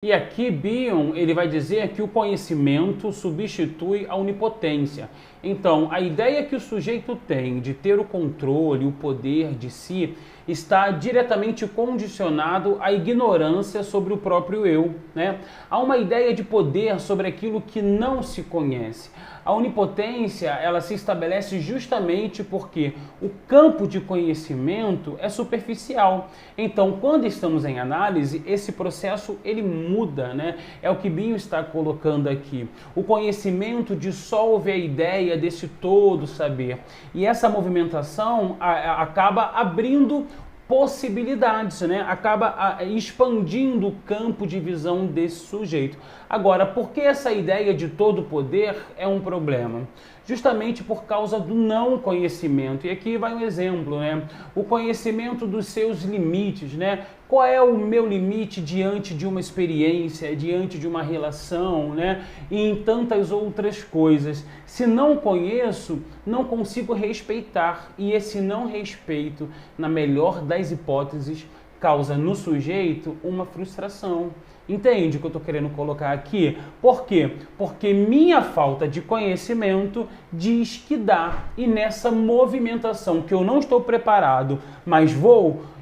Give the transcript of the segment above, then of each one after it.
E aqui Bion, ele vai dizer que o conhecimento substitui a onipotência. Então, a ideia que o sujeito tem de ter o controle, o poder de si, está diretamente condicionado à ignorância sobre o próprio eu, né? Há uma ideia de poder sobre aquilo que não se conhece. A onipotência, ela se estabelece justamente porque o campo de conhecimento é superficial. Então, quando estamos em análise, esse processo ele muda, né? É o que Bion está colocando aqui. O conhecimento dissolve a ideia desse todo saber. E essa movimentação acaba abrindo possibilidades, né? Acaba expandindo o campo de visão desse sujeito. Agora, por que essa ideia de todo poder é um problema? Justamente por causa do não conhecimento. E aqui vai um exemplo, né? O conhecimento dos seus limites, né? Qual é o meu limite diante de uma experiência, diante de uma relação, né? E em tantas outras coisas. Se não conheço, não consigo respeitar. E esse não respeito, na melhor das hipóteses, causa no sujeito uma frustração. Entende o que eu estou querendo colocar aqui? Por quê? Porque minha falta de conhecimento diz que dá. E nessa movimentação que eu não estou preparado, mas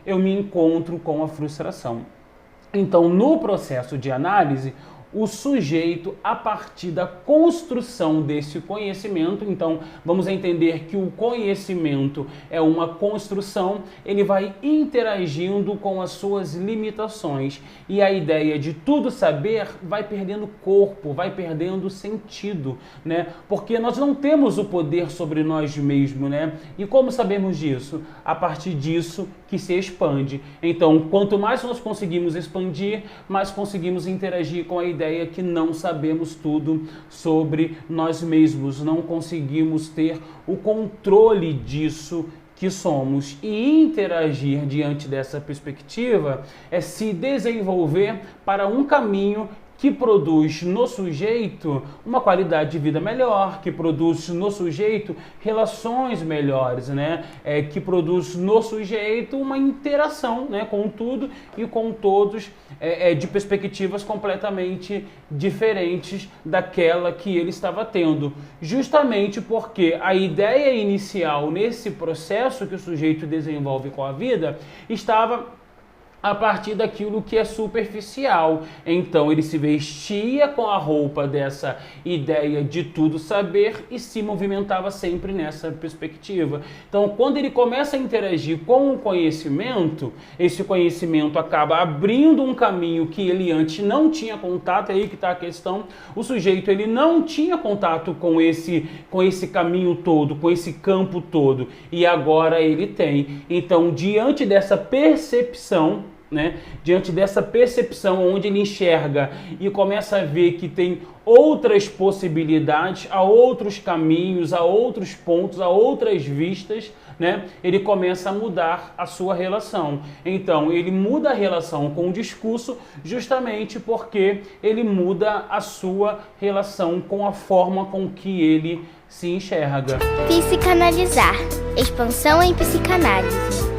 eu me encontro com a frustração. Então, no processo de análise, o sujeito, a partir da construção desse conhecimento, então vamos entender que o conhecimento é uma construção, ele vai interagindo com as suas limitações e a ideia de tudo saber vai perdendo corpo, vai perdendo sentido, né? Porque nós não temos o poder sobre nós mesmos, né? E como sabemos disso? A partir disso que se expande. Então, quanto mais nós conseguimos expandir, mais conseguimos interagir com a ideia que não sabemos tudo sobre nós mesmos, não conseguimos ter o controle disso que somos. E interagir diante dessa perspectiva é se desenvolver para um caminho que produz no sujeito uma qualidade de vida melhor, que produz no sujeito relações melhores, né? Que produz no sujeito uma interação, né? Com tudo e com todos de perspectivas completamente diferentes daquela que ele estava tendo. Justamente porque a ideia inicial nesse processo que o sujeito desenvolve com a vida estava a partir daquilo que é superficial. Então ele se vestia com a roupa dessa ideia de tudo saber e se movimentava sempre nessa perspectiva. Então quando ele começa a interagir com o conhecimento, esse conhecimento acaba abrindo um caminho que ele antes não tinha contato, é aí que está a questão. O sujeito ele não tinha contato com esse caminho todo, com esse campo todo, e agora ele tem. Então diante dessa percepção, né? Diante dessa percepção onde ele enxerga e começa a ver que tem outras possibilidades, há outros caminhos, há outros pontos, há outras vistas, né? Ele começa a mudar a sua relação. Então, ele muda a relação com o discurso justamente porque ele muda a sua relação com a forma com que ele se enxerga. Psicanalizar. Expansão em psicanálise.